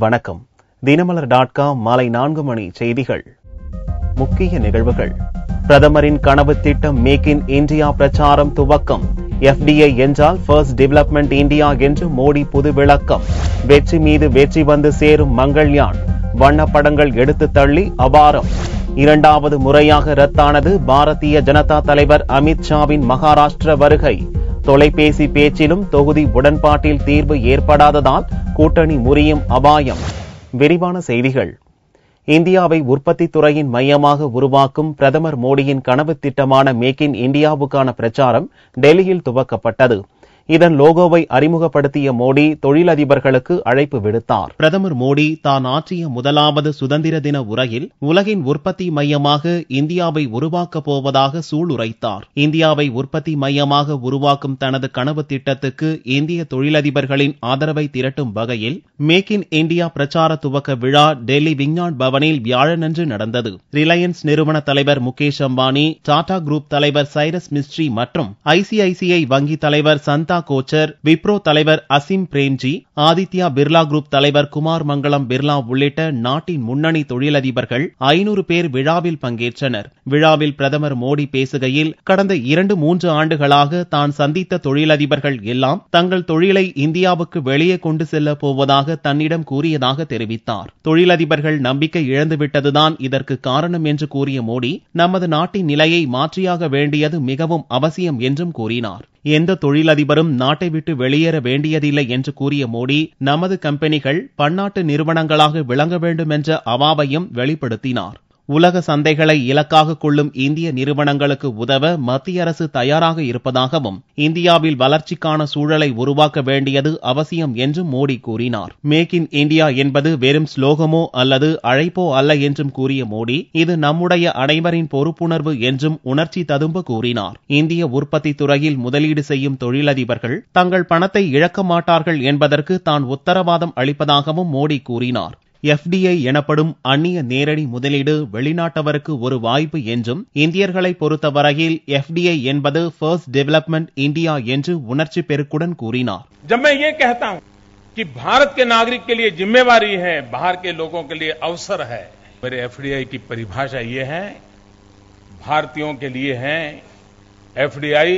வணக்கம். தினமலர்.com மாலை 4 மணி செய்திகள். முக்கிய நிகழ்வுகள். பிரதமரின் கனவு திட்டம் மேக் இன் இந்தியா பிரச்சாரம் துவக்கம். FDI என்றால் ஃபர்ஸ்ட் டெவலப்மெண்ட் இந்தியா என்று மோடி புது விளக்கம். வெற்றி மீது வெற்றி வந்து சேரும் மங்கள்யான். வண்ணப்படங்கள் எடுத்து தள்ளி அபாரம். இரண்டாவது முறையாக ரத்தானது பாரதிய ஜனதா தலைவர் அமித்ஷாவின் மகாராஷ்டிர வருகை. தொலைபேசி பேச்சிலும் தொகுதி உடன்பாட்டில் தீர்வு ஏற்படாததால் கூட்டணி முறியும் அபாயம். விரிவான செய்திகள். இந்தியாவை உற்பத்தி துறையின் மையமாக உருவாக்கும் பிரதமர் மோடியின் கனவு திட்டமான மேக் இன் இந்தியாவுக்கான பிரச்சாரம் டெல்லியில் துவக்கப்பட்டது. இதன் லோகோவை அறிமுகப்படுத்திய மோடி தொழிலதிபர்களுக்கு அழைப்பு விடுத்தார். பிரதமர் மோடி தான் ஆற்றிய முதலாவது சுதந்திர தின உரையில் உலகின் உற்பத்தி மையமாக இந்தியாவை உருவாக்கப் போவதாக சூளுரைத்தார். இந்தியாவை உற்பத்தி மையமாக உருவாக்கும் தனது கனவு திட்டத்துக்கு இந்திய தொழிலதிபர்களின் ஆதரவை திரட்டும் வகையில் மேக் இன் இந்தியா பிரச்சார துவக்க விழா டெல்லி விஞ்ஞான் பவனில் வியாழனன்று நடந்தது. ரிலையன்ஸ் நிறுவன தலைவர் முகேஷ் அம்பானி, டாடா குரூப் தலைவர் சைரஸ் மிஸ்ட்ரி மற்றும் ICICI வங்கி தலைவர் சந்தா கோச்சர், விப்ரோ தலைவர் அசிம் பிரேம்ஜி, ஆதித்யா பிர்லா குரூப் தலைவர் குமார் மங்கலம் பிர்லா உள்ளிட்ட நாட்டின் முன்னணி தொழிலதிபர்கள் 500 பேர் விழாவில் பங்கேற்றனர். விழாவில் பிரதமர் மோடி பேசுகையில், கடந்த 2-3 ஆண்டுகளாக தான் சந்தித்த தொழிலதிபர்கள் எல்லாம் தங்கள் தொழிலை இந்தியாவுக்கு வெளியே கொண்டு செல்ல போவதாக தன்னிடம் கூறியதாக தெரிவித்தார். தொழிலதிபர்கள் நம்பிக்கை இழந்துவிட்டதுதான் இதற்கு காரணம் என்று கூறிய மோடி, நமது நாட்டின் நிலையை மாற்றியாக வேண்டியது மிகவும் அவசியம் என்றும் கூறினார். எந்த தொழிலதிபரும் நாட்டை விட்டு வெளியேற வேண்டியதில்லை என்று கூறிய மோடி, நமது கம்பெனிகள் பன்னாட்டு நிறுவனங்களாக விளங்க வேண்டும் என்ற அவாவையும் வெளிப்படுத்தினார். உலக சந்தைகளை இலக்காக கொள்ளும் இந்திய நிறுவனங்களுக்கு உதவ மத்திய அரசு தயாராக இருப்பதாகவும், இந்தியாவில் வளர்ச்சிக்கான சூழலை உருவாக்க வேண்டியது அவசியம் என்றும் மோடி கூறினார். மேக் இன் இந்தியா என்பது வெறும் ஸ்லோகமோ அல்லது அழைப்போ அல்ல என்றும் கூறிய மோடி, இது நம்முடைய அனைவரின் பொறுப்புணர்வு என்றும் உணர்ச்சி ததும்ப கூறினார். இந்திய உற்பத்தி துறையில் முதலீடு செய்யும் தொழிலதிபர்கள் தங்கள் பணத்தை இழக்க மாட்டார்கள் என்பதற்கு தான் உத்தரவாதம் அளிப்பதாகவும் மோடி கூறினார். FDI எனப்படும் அந்நிய நேரடி முதலீடு வெளிநாட்டவருக்கு ஒரு வாய்ப்பு என்றும், இந்தியர்களை பொறுத்தவரையில் FDI என்பது ஃபர்ஸ்ட் டெவலப்மெண்ட் இந்தியா என்று உணர்ச்சி பெருக்குடன் கூறினார். जब मैं ये कहता हूं कि भारत के नागरिक के लिए जिम्मेवारी है, बाहर के लोगों के लिए अवसर है, मेरे FDI की परिभाषा ये है, भारतीयों के लिए है FDI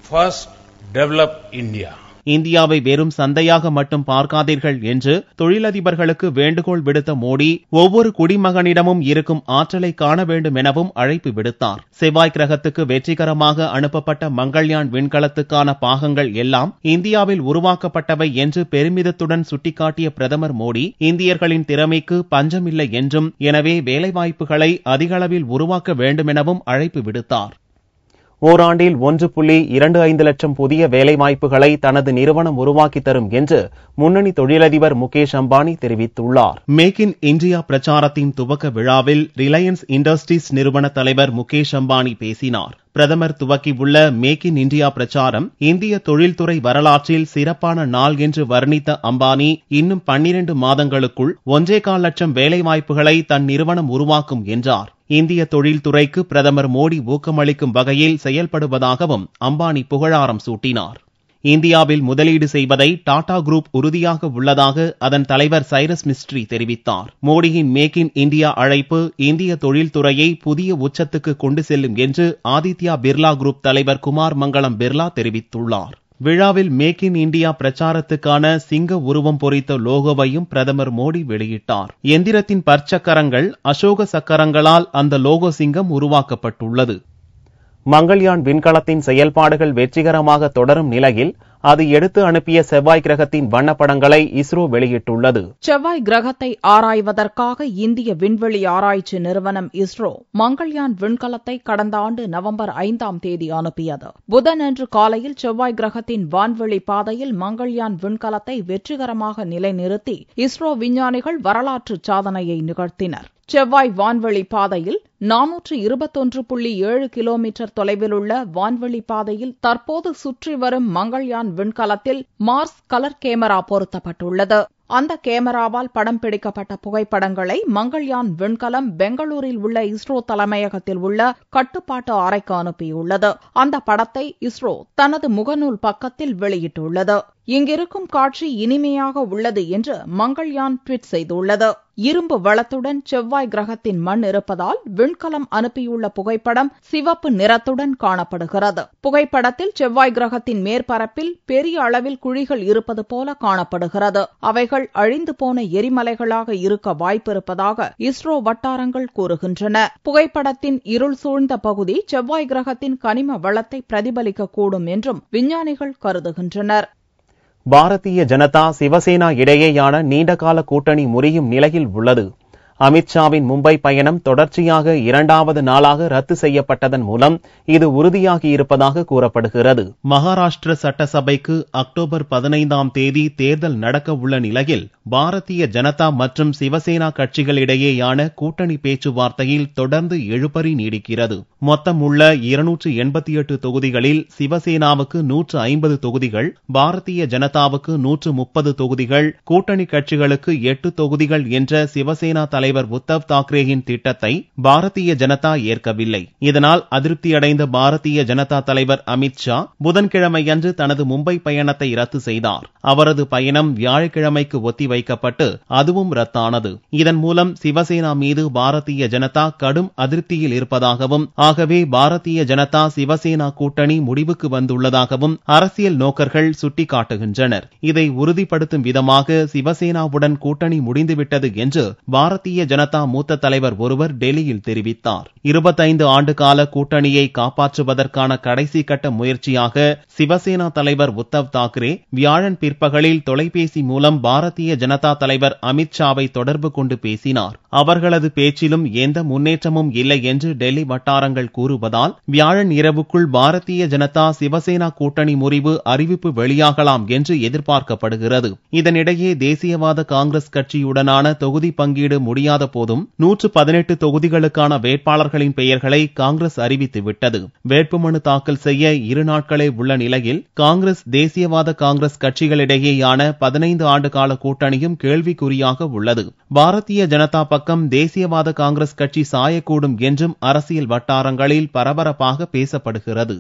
फर्स्ट डेवलप इंडिया. இந்தியாவை வெறும் சந்தையாக மட்டும் பார்க்காதீர்கள் என்று தொழிலதிபர்களுக்கு வேண்டுகோள் விடுத்த மோடி, ஒவ்வொரு குடிமகனிடமும் இருக்கும் ஆற்றலை காண வேண்டும் எனவும் அழைப்பு விடுத்தார். செவ்வாய் கிரகத்துக்கு வெற்றிகரமாக அனுப்பப்பட்ட மங்கள்யான் விண்கலத்துக்கான பாகங்கள் எல்லாம் இந்தியாவில் உருவாக்கப்பட்டவை என்று பெருமிதத்துடன் சுட்டிக்காட்டிய பிரதமர் மோடி, இந்தியர்களின் திறமைக்கு பஞ்சமில்லை என்றும், எனவே வேலைவாய்ப்புகளை அதிக அளவில் உருவாக்க வேண்டும் எனவும் அழைப்பு விடுத்தார். ஓராண்டில் 1.25 லட்சம் புதிய வேலைவாய்ப்புகளை தனது நிறுவனம் உருவாக்கி தரும் என்று முன்னணி தொழிலதிபர் முகேஷ் அம்பானி தெரிவித்துள்ளார். மேக் இன் இந்தியா பிரச்சாரத்தின் துவக்க விழாவில் ரிலையன்ஸ் இண்டஸ்ட்ரீஸ் நிறுவன தலைவர் முகேஷ் அம்பானி பேசினார். பிரதமர் துவக்கியுள்ள மேக் இன் இந்தியா பிரச்சாரம் இந்திய தொழில்துறை வரலாற்றில் சிறப்பான நாள் என்று வர்ணித்த அம்பானி, இன்னும் 12 மாதங்களுக்குள் 1.25 லட்சம் வேலைவாய்ப்புகளை தன் நிறுவனம் உருவாக்கும் என்றார். இந்திய தொழில்துறைக்கு பிரதமர் மோடி ஊக்கமளிக்கும் வகையில் செயல்படுவதாகவும் அம்பானி புகழாரம் சூட்டினார். இந்தியாவில் முதலீடு செய்வதை டாடா குரூப் உறுதியாக உள்ளதாக அதன் தலைவர் சைரஸ் மிஸ்ட்ரி தெரிவித்தார். மோடியின் மேக் இன் இந்தியா அழைப்பு இந்திய தொழில்துறையை புதிய உச்சத்துக்கு கொண்டு செல்லும் என்று ஆதித்யா பிர்லா குரூப் தலைவர் குமார் மங்கலம் பிர்லா தெரிவித்துள்ளார். விழாவில் மேக் இன் இந்தியா பிரச்சாரத்துக்கான சிங்க உருவம் பொறித்த லோகோவையும் பிரதமர் மோடி வெளியிட்டார். எந்திரத்தின் பற்சக்கரங்கள் அசோக சக்கரங்களால் அந்த லோகோ சிங்கம் உருவாக்கப்பட்டுள்ளது. மங்கள்யான் விண்கலத்தின் செயல்பாடுகள் வெற்றிகரமாக தொடரும் நிலையில் அது எடுத்து அனுப்பிய செவ்வாய் கிரகத்தின் வண்ணப்படங்களை இஸ்ரோ வெளியிட்டுள்ளது. செவ்வாய் கிரகத்தை ஆராய்வதற்காக இந்திய விண்வெளி ஆராய்ச்சி நிறுவனம் இஸ்ரோ மங்கள்யான் விண்கலத்தை கடந்த ஆண்டு நவம்பர் 5ஆம் தேதி அனுப்பியது. புதனன்று காலையில் செவ்வாய் கிரகத்தின் வான்வெளி பாதையில் மங்கள்யான் விண்கலத்தை வெற்றிகரமாக நிலைநிறுத்தி இஸ்ரோ விஞ்ஞானிகள் வரலாற்று சாதனையை நிகழ்த்தினர். செவ்வாய் வான்வெளி பாதையில் 421.7 கிலோமீட்டர் தொலைவிலுள்ள வான்வெளி பாதையில் தற்போது சுற்றி வரும் மங்கள்யான் விண்கலத்தில் மார்ஸ் கலர் கேமரா பொருத்தப்பட்டுள்ளது. அந்த கேமராவால் படம் பிடிக்கப்பட்ட புகைப்படங்களை மங்கள்யான் விண்கலம் பெங்களூரில் உள்ள இஸ்ரோ தலைமையகத்தில் உள்ள கட்டுப்பாட்டு அறைக்கு அனுப்பியுள்ளது. அந்த படத்தை இஸ்ரோ தனது முகநூல் பக்கத்தில் வெளியிட்டுள்ளது. இங்கிருக்கும் காட்சி இனிமையாக உள்ளது என்று மங்கள்யான் ட்வீட் செய்துள்ளது. இரும்பு வளத்துடன் செவ்வாய் கிரகத்தின் மண் இருப்பதால் விண்கலம் அனுப்பியுள்ள புகைப்படம் சிவப்பு நிறத்துடன் காணப்படுகிறது. புகைப்படத்தில் செவ்வாய் கிரகத்தின் மேற்பரப்பில் பெரிய அளவில் குழிகள் இருப்பது போல காணப்படுகிறது. அவைகள் அழிந்து போன எரிமலைகளாக இருக்க வாய்ப்பிருப்பதாக இஸ்ரோ வட்டாரங்கள் கூறுகின்றன. புகைப்படத்தின் இருள் சூழ்ந்த பகுதி செவ்வாய் கிரகத்தின் கனிம வளத்தை பிரதிபலிக்கக்கூடும் என்றும் விஞ்ஞானிகள் கருதுகின்றனர். பாரதிய ஜனதா சிவசேனா இடையேயான நீண்டகால கூட்டணி முறியும் நிலையில் உள்ளது. அமித்ஷாவின் மும்பை பயணம் தொடர்ச்சியாக 2வது நாளாக ரத்து செய்யப்பட்டதன் மூலம் இது உறுதியாகியிருப்பதாக கூறப்படுகிறது. மகாராஷ்டிர சட்டசபைக்கு அக்டோபர் 15ஆம் தேதி தேர்தல் நடக்க உள்ள நிலையில் பாரதிய ஜனதா மற்றும் சிவசேனா கட்சிகளிடையேயான கூட்டணி பேச்சுவார்த்தையில் தொடர்ந்து இழுபறி நீடிக்கிறது. மொத்தம் உள்ள 288 தொகுதிகளில் சிவசேனாவுக்கு 150 தொகுதிகள், பாரதிய ஜனதாவுக்கு 130 தொகுதிகள், கூட்டணி கட்சிகளுக்கு 8 தொகுதிகள் என்ற சிவசேனா தலைவர் உத்தவ் தாக்கரேயின் திட்டத்தை பாரதிய ஜனதா ஏற்கவில்லை. இதனால் அதிருப்தியடைந்த பாரதிய ஜனதா தலைவர் அமித்ஷா புதன்கிழமையன்று தனது மும்பை பயணத்தை ரத்து செய்தார். அவரது பயணம் வியாழக்கிழமைக்கு ஒத்திவைக்கப்பட்டு அதுவும் ரத்தானது. இதன் மூலம் சிவசேனா மீது பாரதிய ஜனதா கடும் அதிருப்தியில் இருப்பதாகவும், ஆகவே பாரதிய ஜனதா சிவசேனா கூட்டணி முடிவுக்கு வந்துள்ளதாகவும் அரசியல் நோக்கர்கள் சுட்டிக்காட்டுகின்றனர். இதை உறுதிப்படுத்தும் விதமாக சிவசேனாவுடன் கூட்டணி முடிந்துவிட்டது என்று பாரதிய ஜனதா மூத்த தலைவர் ஒருவர் டெல்லியில் தெரிவித்தார். 25 ஆண்டு கால கூட்டணியை காப்பாற்றுவதற்கான கடைசி கட்ட முயற்சியாக சிவசேனா தலைவர் உத்தவ் தாக்கரே வியாழன் பிற்பகலில் தொலைபேசி மூலம் பாரதிய ஜனதா தலைவர் அமித்ஷாவை தொடர்பு கொண்டு பேசினார். அவர்களது பேச்சிலும் எந்த முன்னேற்றமும் இல்லை என்று டெல்லி வட்டாரங்கள் கூறுவதால் வியாழன் இரவுக்குள் பாரதிய ஜனதா சிவசேனா கூட்டணி முறிவு அறிவிப்பு வெளியாகலாம் என்று எதிர்பார்க்கப்படுகிறது. இதனிடையே தேசியவாத காங்கிரஸ் கட்சியுடனான தொகுதி பங்கீடு முடியாத போதும் 118 தொகுதிகளுக்கான வேட்பாளர்களின் பெயர்களை காங்கிரஸ் அறிவித்துவிட்டது. வேட்புமனு தாக்கல் செய்ய 2 நாட்களே உள்ள நிலையில் காங்கிரஸ் தேசியவாத காங்கிரஸ் கட்சிகளிடையேயான 15 ஆண்டு கால கூட்டணியும் கேள்விக்குறியாக உள்ளது. பாரதிய ஜனதா பக்கம் தேசியவாத காங்கிரஸ் கட்சி சாயக்கூடும் என்றும் அரசியல் வட்டாரங்களில் பரபரப்பாக பேசப்படுகிறது.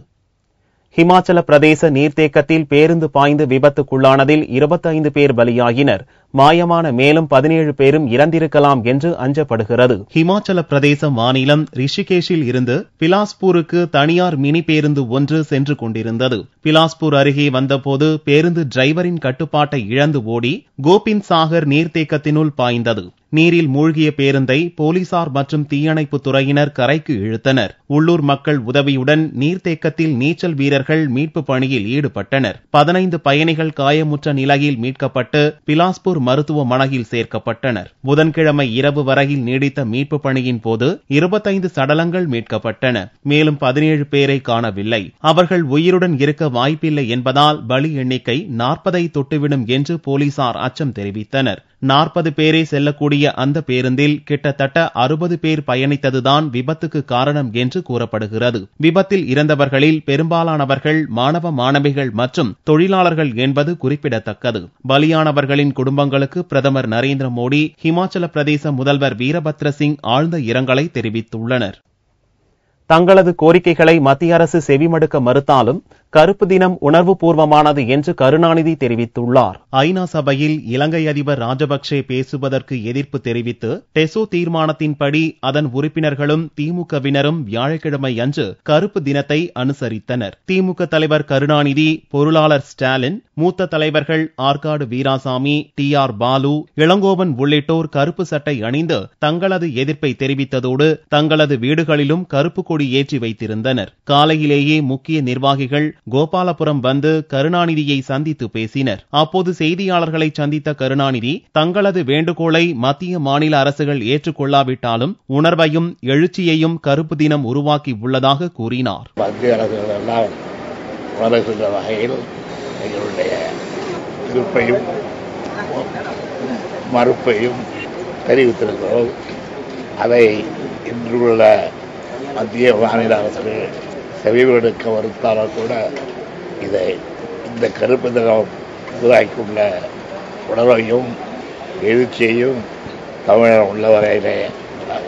ஹிமாச்சல பிரதேச நீர்த்தேக்கத்தில் பேருந்து பாய்ந்து விபத்துக்குள்ளானதில் 25 பேர் பலியாகினர். மாயமான மேலும் 17 பேரும் இறந்திருக்கலாம் என்று அஞ்சப்படுகிறது. ஹிமாச்சல பிரதேச மாநிலம் ரிஷிகேஷில் இருந்து பிலாஸ்பூருக்கு தனியார் மினி பேருந்து ஒன்று சென்று கொண்டிருந்தது. பிலாஸ்பூர் அருகே வந்தபோது பேருந்து டிரைவரின் கட்டுப்பாட்டை இழந்து ஓடி கோபிந்த் சாகர் நீர்த்தேக்கத்தினுள் பாய்ந்தது. நீரில் மூழ்கிய பேருந்தை போலீசார் மற்றும் தீயணைப்பு துறையினர் கரைக்கு இழுத்தனர். உள்ளூர் மக்கள் உதவியுடன் நீர்த்தேக்கத்தில் நீச்சல் வீரர்கள் மீட்பு பணியில் ஈடுபட்டனர். 15 பயணிகள் காயமுற்ற நிலையில் மீட்கப்பட்டு பிலாஸ்பூர் மருத்துவமனையில் சேர்க்கப்பட்டனர். புதன்கிழமை இரவு வரையில் நீடித்த மீட்பு பணியின் போது 25 சடலங்கள் மீட்கப்பட்டன. மேலும் 17 பேரை காணவில்லை. அவர்கள் உயிருடன் இருக்க வாய்ப்பில்லை என்பதால் பலி எண்ணிக்கை 40ஐ தொட்டுவிடும் என்று போலீசார் அச்சம் தெரிவித்தனர். 40 பேரே செல்லக்கூடிய அந்த பேருந்தில் கிட்டத்தட்ட 60 பேர் பயணித்ததுதான் விபத்துக்கு காரணம் என்று கூறப்படுகிறது. விபத்தில் இறந்தவர்களில் பெரும்பாலானவர்கள் மாணவ மாணவிகள் மற்றும் தொழிலாளர்கள் என்பது குறிப்பிடத்தக்கது. பலியானவர்களின் குடும்பங்களுக்கு பிரதமர் நரேந்திர மோடி, ஹிமாச்சல பிரதேச முதல்வர் வீரபத்ர சிங் ஆழ்ந்த இரங்கலை தெரிவித்துள்ளனர். தங்களது கோரிக்கைகளை மத்திய அரசு செவிமடுக்க மறுத்தாலும் கருப்பு தினம் உணர்வுபூர்வமானது என்று கருணாநிதி தெரிவித்துள்ளார். ஐநா சபையில் இலங்கை அதிபர் ராஜபக்சே பேசுவதற்கு எதிர்ப்பு தெரிவித்து டெசோ தீர்மானத்தின்படி அதன் உறுப்பினர்களும் திமுகவினரும் வியாழக்கிழமை அன்று கருப்பு தினத்தை அனுசரித்தனர். திமுக தலைவர் கருணாநிதி, பொருளாளர் ஸ்டாலின், மூத்த தலைவர்கள் ஆற்காடு வீராசாமி, TR பாலு, இளங்கோவன் உள்ளிட்டோர் கருப்பு சட்டை அணிந்து தங்களது எதிர்ப்பை தெரிவித்ததோடு தங்களது வீடுகளிலும் கருப்பு கொடி ஏற்றி வைத்திருந்தனர். காலையிலேயே முக்கிய நிர்வாகிகள் கோபாலபுரம் வந்து கருணாநிதியை சந்தித்து பேசினர். அப்போது செய்தியாளர்களை சந்தித்த கருணாநிதி தங்களது வேண்டுகோளை மத்திய மாநில அரசுகள் ஏற்றுக்கொள்ளாவிட்டாலும் உணர்வையும் எழுச்சியையும் கருப்பு தினம் உருவாக்கி உள்ளதாக கூறினார். மத்திய அரசுகளெல்லாம் உணர்கின்ற வகையில் எங்களுடைய எதிர்ப்பையும் மறுப்பையும் தெரிவித்திருக்கிறோம். அதை இன்றுள்ள மத்திய மாநில அரசுகள் செவிமடுக்க மறுத்தாலும் கூட இந்த கருப்பு தினம் உருவாக்கியுள்ள உணர்வையும் எழுச்சியையும் தமிழர் உள்ளவரையிலே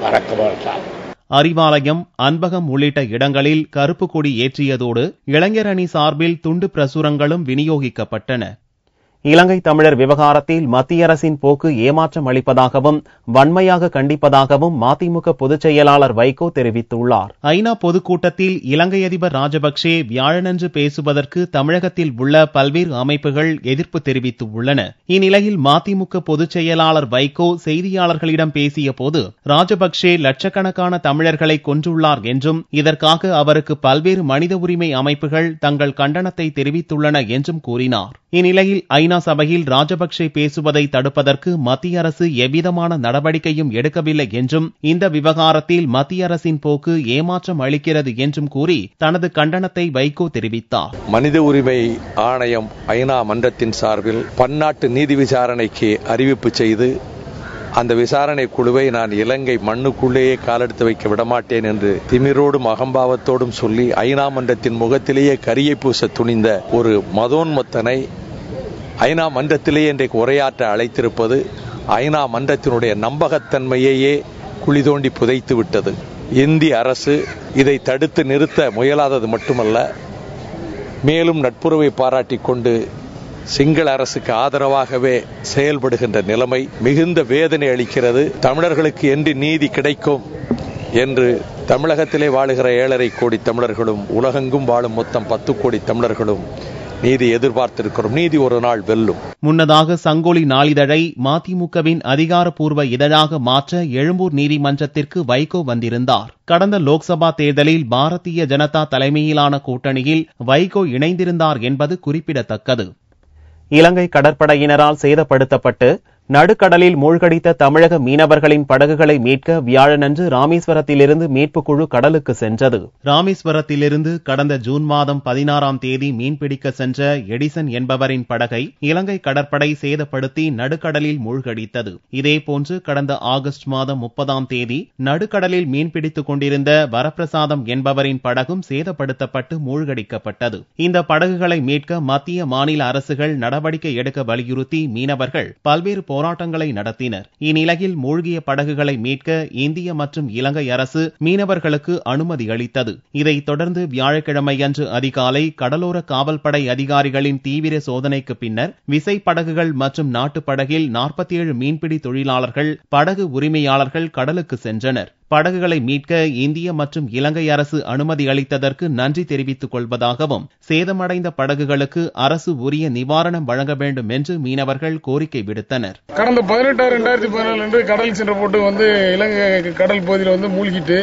மறக்க மாட்டார். அறிவாலயம், அன்பகம் உள்ளிட்ட இடங்களில் கருப்பு கொடி ஏற்றியதோடு இளைஞர் அணி சார்பில் துண்டு பிரசுரங்களும் விநியோகிக்கப்பட்டன. இலங்கை தமிழர் விவகாரத்தில் மத்திய அரசின் போக்கு ஏமாற்றம் அளிப்பதாகவும் வன்மையாக கண்டிப்பதாகவும் மதிமுக பொதுச் செயலாளர் வைகோ தெரிவித்துள்ளார். ஐநா பொதுக்கூட்டத்தில் இலங்கை அதிபர் ராஜபக்சே வியாழனன்று பேசுவதற்கு தமிழகத்தில் உள்ள பல்வேறு அமைப்புகள் எதிர்ப்பு தெரிவித்துள்ளன. இந்நிலையில் மதிமுக பொதுச் செயலாளர் வைகோ செய்தியாளர்களிடம் பேசிய போது ராஜபக்சே லட்சக்கணக்கான தமிழர்களை கொன்றுள்ளார் என்றும் இதற்காக அவருக்கு பல்வேறு மனித உரிமை அமைப்புகள் தங்கள் கண்டனத்தை தெரிவித்துள்ளன என்றும் கூறினார். இந்நிலையில் ஐநா சபையில் ராஜபக்சே பேசுவதை தடுப்பதற்கு மத்திய அரசு எவ்விதமான நடவடிக்கையும் எடுக்கவில்லை என்றும் இந்த விவகாரத்தில் மத்திய அரசின் போக்கு ஏமாற்றம் அளிக்கிறது என்றும் கூறி தனது கண்டனத்தை வைகோ தெரிவித்தார். மனித உரிமை ஆணையம் ஐநா மன்றத்தின் சார்பில் பன்னாட்டு நீதி விசாரணைக்கு அறிவிப்பு செய்து அந்த விசாரணை குழுவை நான் இலங்கை மண்ணுக்குள்ளேயே காலெடுத்து வைக்க விடமாட்டேன் என்று திமிரோடும் அகம்பாவத்தோடும் சொல்லி ஐநா மன்றத்தின் முகத்திலேயே கரியை பூச துணிந்த ஒரு மதோன்மத்தனை ஐநா மன்றத்திலேயே இன்றைக்கு உரையாற்ற அழைத்திருப்பது ஐநா மன்றத்தினுடைய நம்பகத்தன்மையையே குழி தோண்டி புதைத்து விட்டது. இந்திய அரசு இதை தடுத்து நிறுத்த முயலாதது மட்டுமல்ல, மேலும் நட்புறவை பாராட்டிக் கொண்டு சிங்கள அரசுக்கு ஆதரவாகவே செயல்படுகின்ற நிலைமை மிகுந்த வேதனை அளிக்கிறது. தமிழர்களுக்கு என்று நீதி கிடைக்கும் என்று தமிழகத்திலே வாழுகிற 7.5 கோடி தமிழர்களும் உலகெங்கும் வாழும் மொத்தம் 10 கோடி தமிழர்களும் நீதி எதிர்பார்த்திருக்கிறோம். நீதி ஒரு நாள் வெல்லும். முன்னதாக சங்கொலி நாளிதழை மதிமுகவின் அதிகாரப்பூர்வ இதழாக மாற்ற எழும்பூர் நீதிமன்றத்திற்கு வைகோ வந்திருந்தார். கடந்த லோக்சபா தேர்தலில் பாரதிய ஜனதா தலைமையிலான கூட்டணியில் வைகோ இணைந்திருந்தார் என்பது குறிப்பிடத்தக்கது. இலங்கை கடற்படையினரால் சேதப்படுத்தப்பட்டு நடுக்கடலில் மூழ்கடித்த தமிழக மீனவர்களின் படகுகளை மீட்க வியாழனன்று ராமேஸ்வரத்திலிருந்து மீட்புக் குழு கடலுக்கு சென்றது. ராமேஸ்வரத்திலிருந்து கடந்த ஜூன் மாதம் 16ஆம் தேதி மீன்பிடிக்க சென்ற எடிசன் என்பவரின் படகை இலங்கை கடற்படை சேதப்படுத்தி நடுக்கடலில் மூழ்கடித்தது. இதேபோன்று கடந்த ஆகஸ்ட் மாதம் 30ஆம் தேதி நடுக்கடலில் மீன்பிடித்துக் கொண்டிருந்த வரப்பிரசாதம் என்பவரின் படகும் சேதப்படுத்தப்பட்டு மூழ்கடிக்கப்பட்டது. இந்த படகுகளை மீட்க மத்திய மாநில அரசுகள் நடவடிக்கை எடுக்க வலியுறுத்தி மீனவர்கள் பல்வேறு போராட்டங்களை நடத்தினர். இந்நிலையில் மூழ்கிய படகுகளை மீட்க இந்திய மற்றும் இலங்கை அரசு மீனவர்களுக்கு அனுமதி அளித்தது. இதைத் தொடர்ந்து வியாழக்கிழமையன்று அதிகாலை கடலோர காவல்படை அதிகாரிகளின் தீவிர சோதனைக்கு பின்னர் விசைப்படகுகள் மற்றும் நாட்டுப் படகில் 47 மீன்பிடி தொழிலாளர்கள், படகு உரிமையாளர்கள் கடலுக்கு சென்றனர். படகுகளை மீட்க இந்திய மற்றும் இலங்கை அரசு அனுமதி அளித்ததற்கு நன்றி தெரிவித்துக் கொள்வதாகவும் சேதமடைந்த படகுகளுக்கு அரசு உரிய நிவாரணம் வழங்க வேண்டும் என்று மீனவர்கள் கோரிக்கை விடுத்தனர். கடந்த 18/2014 அன்று கடல் சென்ற போட்டு இலங்கை கடல் பகுதியில் மூழ்கிட்டு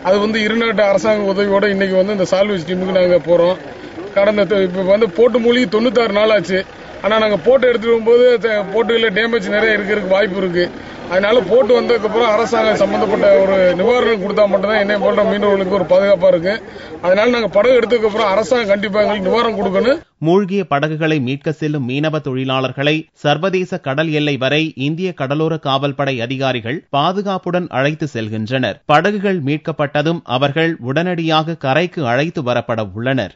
அது இரு நாட்டு அரசாங்க உதவியோட இன்னைக்கு இந்த சால்வேஜ் டீமுக்கு நாங்க போறோம். கடந்த இப்ப போட்டு மூழ்கி 96 நாள் ஆச்சு. ஆனா நாங்க போட்டு எடுத்துட்டு வரும்போது போட்டுல டேமேஜ் நிறைய இருக்கிறதுக்கு வாய்ப்பு இருக்கு. அதனால போட்டு வந்ததுக்கு அப்புறம் அரசாங்கம் சம்பந்தப்பட்ட ஒரு நிவாரணம் கொடுத்தா மட்டும்தான் என்னை போன்ற மீனவர்களுக்கு ஒரு பாதுகாப்பா இருக்கு. அதனால நாங்க படகு எடுத்ததுக்கு அப்புறம் அரசாங்கம் கண்டிப்பா எங்களுக்கு நிவாரணம் கொடுக்கணும். மூழ்கிய படகுகளை மீட்க செல்லும் மீனவ தொழிலாளர்களை சர்வதேச கடல் எல்லை வரை இந்திய கடலோர காவல்படை அதிகாரிகள் பாதுகாப்புடன் அழைத்து செல்கின்றனர். படகுகள் மீட்கப்பட்டதும் அவர்கள் உடனடியாக கரைக்கு அழைத்து வரப்பட உள்ளனர்.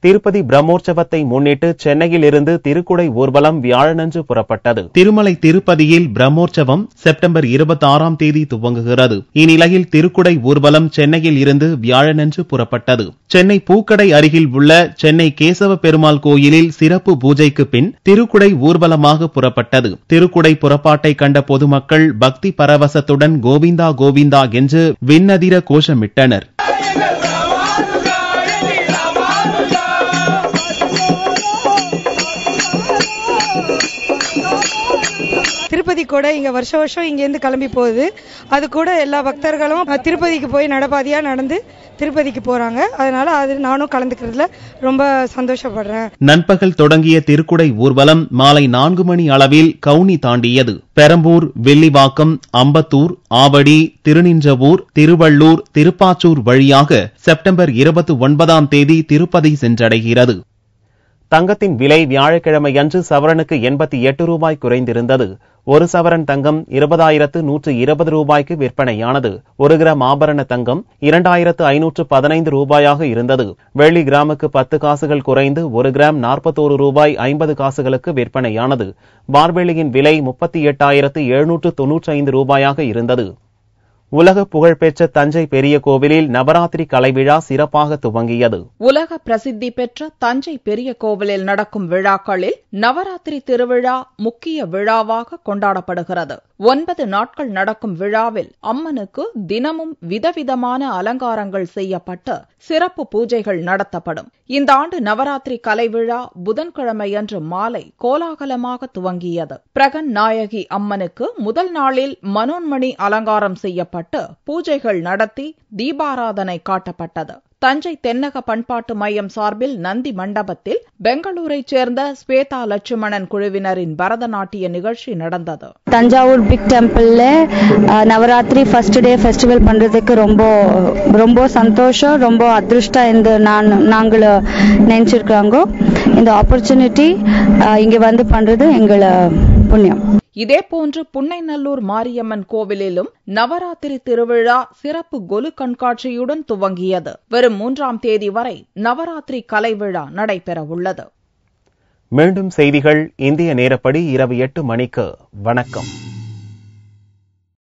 திருப்பதி பிரம்மோற்சவத்தை முன்னிட்டு சென்னையில் இருந்து திருக்குடை ஊர்வலம் வியாழனன்று புறப்பட்டது. திருமலை திருப்பதியில் பிரம்மோற்சவம் செப்டம்பர் 26ஆம் தேதி துவங்குகிறது. இந்நிலையில் திருக்குடை ஊர்வலம் சென்னையில் இருந்து வியாழனன்று புறப்பட்டது. சென்னை பூக்கடை அருகில் உள்ள சென்னை கேசவ பெருமாள் கோயிலில் சிறப்பு பூஜைக்கு பின் திருக்குடை ஊர்வலமாக புறப்பட்டது. திருக்குடை புறப்பாட்டை கண்ட பொதுமக்கள் பக்தி பரவசத்துடன் கோவிந்தா கோவிந்தா என்று விண்ணதிர கோஷமிட்டனர். திருப்பதி கூட இங்க வருஷம் இங்க இருந்து கிளம்பி போகுது. அது கூட எல்லா பக்தர்களும் திருப்பதிக்கு போய் நடப்பாதையா நடந்து திருப்பதிக்கு போறாங்க. அதனால அது நானும் கலந்துக்கிறதுல ரொம்ப சந்தோஷப்படுறேன். நண்பகல் தொடங்கிய திருக்குடை ஊர்வலம் மாலை 4 மணி அளவில் கவுனி தாண்டியது. பெரம்பூர், வெள்ளிவாக்கம், அம்பத்தூர், ஆவடி, திருநின்றவூர், திருவள்ளூர், திருப்பாச்சூர் வழியாக செப்டம்பர் 29ஆம் தேதி திருப்பதி சென்றடைகிறது. தங்கத்தின் விலை வியாழக்கிழமையன்று சவரனுக்கு 88 ரூபாய் குறைந்திருந்தது. ஒரு சவரன் தங்கம் 20,120 ரூபாய்க்கு விற்பனையானது. 1 கிராம் ஆபரண தங்கம் 2,515 ரூபாயாக இருந்தது. வெள்ளி கிராமுக்கு 10 காசுகள் குறைந்து 1 கிராம் 41 ரூபாய் 50 காசுகளுக்கு விற்பனையானது. பார்வெள்ளியின் விலை 38,795 ரூபாயாக இருந்தது. உலக புகழ்பெற்ற தஞ்சை பெரிய கோவிலில் நவராத்திரி கலைவிழா சிறப்பாக துவங்கியது. உலக பிரசித்தி பெற்ற தஞ்சை பெரிய கோவிலில் நடக்கும் விழாக்களில் நவராத்திரி திருவிழா முக்கிய விழாவாக கொண்டாடப்படுகிறது. 9 நாட்கள் நடக்கும் விழாவில் அம்மனுக்கு தினமும் விதவிதமான அலங்காரங்கள் செய்யப்பட்டு சிறப்பு பூஜைகள் நடத்தப்படும். இந்த ஆண்டு நவராத்திரி கலைவிழா புதன்கிழமையன்று மாலை கோலாகலமாக துவங்கியது. பிரகன் நாயகி அம்மனுக்கு முதல் நாளில் மனோன்மணி அலங்காரம் செய்யப்பட்டு பூஜைகள் நடத்தி தீபாராதனை காட்டப்பட்டது. தஞ்சை தென்னக பண்பாட்டு மையம் சார்பில் நந்தி மண்டபத்தில் பெங்களூரைச் சேர்ந்த ஸ்வேதா லட்சுமணன் குழுவினரின் பரதநாட்டிய நிகழ்ச்சி நடந்தது. தஞ்சாவூர் பிக் டெம்பிள்ல நவராத்திரி ஃபர்ஸ்ட் டே ஃபெஸ்டிவல் பண்றதுக்கு ரொம்ப சந்தோஷம், ரொம்ப அதிருஷ்டம் இந்த நாங்கள் நினைச்சிருக்காங்க. இந்த ஆப்பர்ச்சுனிட்டி இங்க வந்து பண்றது எங்கள புண்ணியம். இதேபோன்று புன்னைநல்லூர் மாரியம்மன் கோவிலிலும் நவராத்திரி திருவிழா சிறப்பு கொலு கண்காட்சியுடன் துவங்கியது. வரும் 3ஆம் தேதி வரை நவராத்திரி கலைவிழா நடைபெறவுள்ளது. மீண்டும் செய்திகள் இந்திய நேரப்படி இரவு 8 மணிக்கு. வணக்கம்.